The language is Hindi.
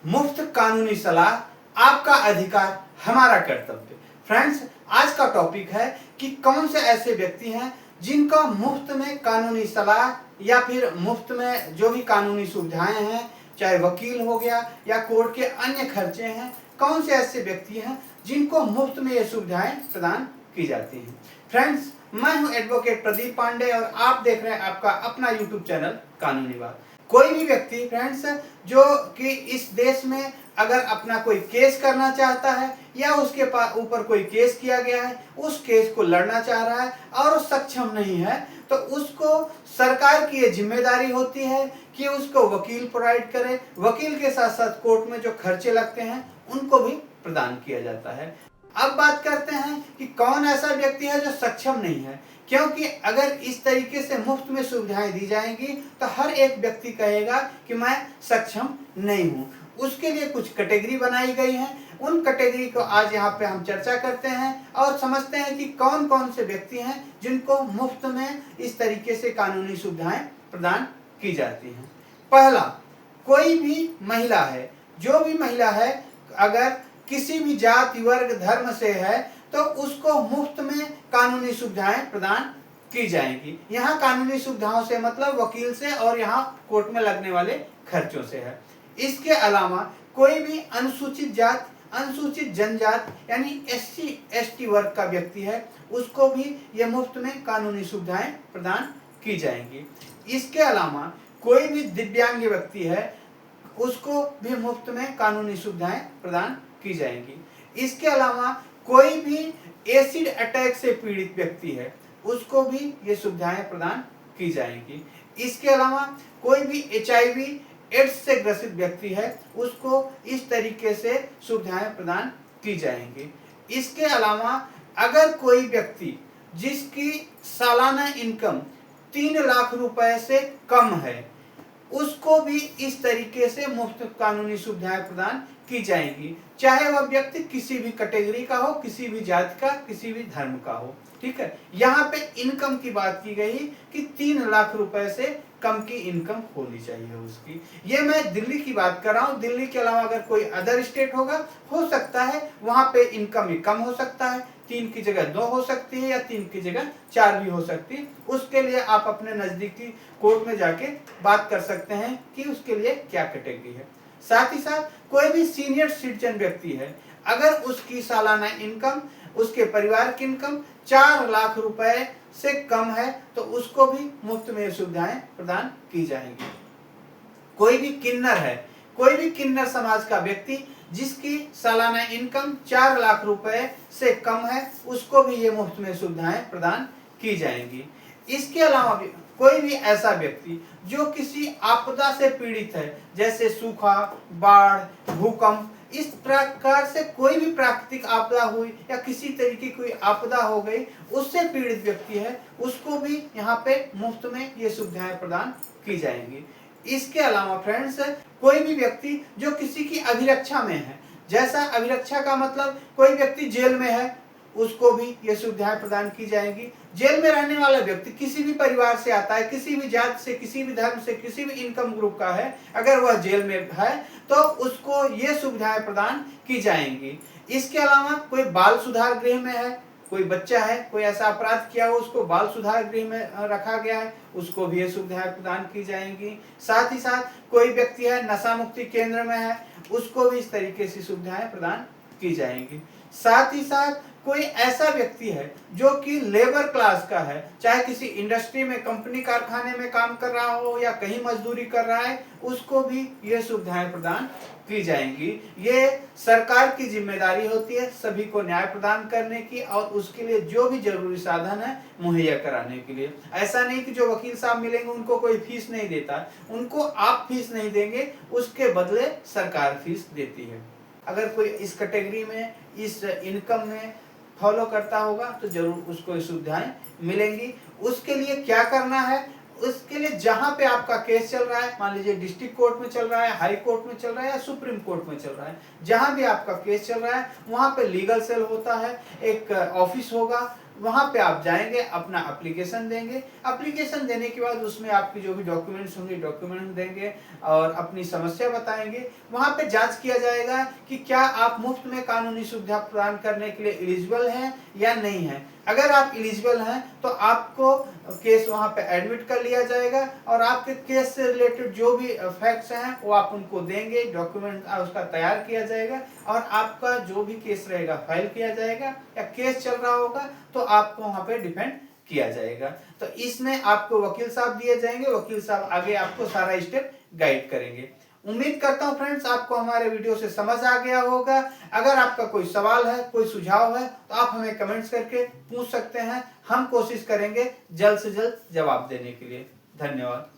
मुफ्त कानूनी सलाह आपका अधिकार हमारा कर्तव्य। फ्रेंड्स, आज का टॉपिक है कि कौन से ऐसे व्यक्ति हैं जिनका मुफ्त में कानूनी सलाह या फिर मुफ्त में जो भी कानूनी सुविधाएं हैं, चाहे वकील हो गया या कोर्ट के अन्य खर्चे हैं, कौन से ऐसे व्यक्ति हैं जिनको मुफ्त में ये सुविधाएं प्रदान की जाती हैं। फ्रेंड्स, मैं हूं एडवोकेट प्रदीप पांडे और आप देख रहे हैं आपका अपना यूट्यूब चैनल कानूनी बात। कोई भी व्यक्ति फ्रेंड्स जो कि इस देश में अगर अपना कोई केस करना चाहता है या उसके ऊपर कोई केस किया गया है, उस केस को लड़ना चाह रहा है और वो सक्षम नहीं है, तो उसको सरकार की ये जिम्मेदारी होती है कि उसको वकील प्रोवाइड करे। वकील के साथ साथ कोर्ट में जो खर्चे लगते हैं उनको भी प्रदान किया जाता है। अब बात करते हैं कि कौन ऐसा व्यक्ति है जो सक्षम नहीं है, क्योंकि अगर इस तरीके से मुफ्त में सुविधाएं दी जाएंगी तो हर एक व्यक्ति कहेगा कि मैं सक्षम नहीं हूं। उसके लिए कुछ कैटेगरी बनाई गई है, उन कैटेगरी को आज यहाँ पे हम चर्चा करते हैं और समझते हैं कि कौन कौन से व्यक्ति हैं जिनको मुफ्त में इस तरीके से कानूनी सुविधाएं प्रदान की जाती हैं। पहला, कोई भी महिला है, जो भी महिला है अगर किसी भी जाति वर्ग धर्म से है तो उसको मुफ्त में कानूनी सुविधाएं प्रदान की जाएंगी। यहाँ कानूनी सुविधाओं से मतलब वकील से और यहाँ कोर्ट में लगने वाले खर्चों से है। इसके अलावा कोई भी अनुसूचित जात, अनुसूचित जनजात यानी SC ST वर्ग का व्यक्ति है, उसको भी ये मुफ्त में कानूनी सुविधाएं प्रदान की जाएंगी। इसके अलावा कोई भी दिव्यांग व्यक्ति है, उसको भी मुफ्त में कानूनी सुविधाएं प्रदान की जाएंगी। इसके अलावा कोई भी एसिड अटैक से पीड़ित व्यक्ति है, उसको भी ये सुविधाएं प्रदान की जाएंगी। इसके अलावा कोई भी HIV एड्स से ग्रसित व्यक्ति है, उसको इस तरीके से सुविधाएं प्रदान की जाएंगी। इसके अलावा अगर कोई व्यक्ति जिसकी सालाना इनकम 3 लाख रुपए से कम है, उसको भी इस तरीके से मुफ्त कानूनी सुविधाएं प्रदान की जाएंगी, चाहे वह व्यक्ति किसी भी कैटेगरी का हो, किसी भी जाति का, किसी भी धर्म का हो। ठीक है, यहाँ पे इनकम की बात की गई कि 3 लाख रुपए से कम की इनकम होनी चाहिए उसकी। ये मैं दिल्ली की बात कर रहा हूँ। दिल्ली के अलावा अगर कोई अदर स्टेट होगा, हो सकता है वहां पे इनकम ही कम हो सकता है, 3 की जगह 2 हो सकती है या 3 की जगह 4 भी हो सकती है। उसके लिए आप अपने नजदीकी कोर्ट में जाके बात कर सकते हैं कि उसके लिए क्या कैटेगरी है। साथ ही साथ कोई भी सीनियर सिटीजन व्यक्ति है, अगर उसकी सालाना इनकम, उसके परिवार की इनकम 4 लाख रुपए से कम है, तो उसको भी मुफ्त में सुविधाएं प्रदान की जाएंगी। कोई भी किन्नर है, कोई भी किन्नर समाज का व्यक्ति जिसकी सालाना इनकम 4 लाख रुपए से कम है, उसको भी ये मुफ्त में सुविधाएं प्रदान की जाएंगी। इसके अलावा भी कोई भी ऐसा व्यक्ति जो किसी आपदा से पीड़ित है, जैसे सूखा, बाढ़, भूकंप, इस प्रकार से कोई भी प्राकृतिक आपदा हुई या किसी तरीके की कोई आपदा हो गई, उससे पीड़ित व्यक्ति है, उसको भी यहाँ पे मुफ्त में ये सुविधाएं प्रदान की जाएंगी। इसके अलावा फ्रेंड्स, कोई भी व्यक्ति जो किसी की अभिरक्षा में है, जैसा अभिरक्षा का मतलब कोई व्यक्ति जेल में है, उसको भी ये सुविधाएं प्रदान की जाएंगी। जेल में रहने वाला व्यक्ति किसी भी परिवार से आता है, किसी भी जाति से, किसी भी धर्म से, किसी भी इनकम ग्रुप का है, अगर वह जेल में है तो उसको ये सुविधाएं प्रदान की जाएंगी। इसके अलावा कोई बाल सुधार गृह में है, कोई बच्चा है, कोई ऐसा अपराध किया हो, उसको बाल सुधार गृह में रखा गया है, उसको भी ये सुविधाएं प्रदान की जाएंगी। साथ ही साथ कोई व्यक्ति है नशा मुक्ति केंद्र में है, उसको भी इस तरीके से सुविधाएं प्रदान की जाएंगी। साथ ही साथ कोई ऐसा व्यक्ति है जो कि लेबर क्लास का है, चाहे किसी इंडस्ट्री में, कंपनी कारखाने में काम कर रहा हो या कहीं मजदूरी कर रहा है, उसको भी ये सुविधाएं प्रदान की जाएंगी। ये सरकार की जिम्मेदारी होती है सभी को न्याय प्रदान करने की और उसके लिए जो भी जरूरी साधन है मुहैया कराने के लिए। ऐसा नहीं कि जो वकील साहब मिलेंगे उनको कोई फीस नहीं देता, उनको आप फीस नहीं देंगे, उसके बदले सरकार फीस देती है। अगर कोई इस कैटेगरी में, इस इनकम में फॉलो करता होगा तो जरूर उसको सुविधाएं मिलेंगी। उसके लिए क्या करना है, उसके लिए जहां पे आपका केस चल रहा है, मान लीजिए डिस्ट्रिक्ट कोर्ट में चल रहा है, हाई कोर्ट में चल रहा है या सुप्रीम कोर्ट में चल रहा है, जहां भी आपका केस चल रहा है वहां पे लीगल सेल होता है, एक ऑफिस होगा, वहां पे आप जाएंगे, अपना एप्लीकेशन देंगे। एप्लीकेशन देने के बाद उसमें आपकी जो भी डॉक्यूमेंट्स होंगे डॉक्यूमेंट देंगे और अपनी समस्या बताएंगे। वहां पे जांच किया जाएगा कि क्या आप मुफ्त में कानूनी सुविधा प्रदान करने के लिए एलिजिबल हैं या नहीं है। अगर आप एलिजिबल हैं तो आपको केस वहां पे एडमिट कर लिया जाएगा और आपके केस से रिलेटेड जो भी फैक्ट्स हैं वो आप उनको देंगे, डॉक्यूमेंट उसका तैयार किया जाएगा और आपका जो भी केस रहेगा फाइल किया जाएगा, या केस चल रहा होगा तो आपको वहां पे डिफेंड किया जाएगा। तो इसमें आपको वकील साहब दिए जाएंगे, वकील साहब आगे आपको सारा स्टेप गाइड करेंगे। उम्मीद करता हूं फ्रेंड्स आपको हमारे वीडियो से समझ आ गया होगा। अगर आपका कोई सवाल है, कोई सुझाव है तो आप हमें कमेंट्स करके पूछ सकते हैं। हम कोशिश करेंगे जल्द से जल्द जवाब देने के लिए। धन्यवाद।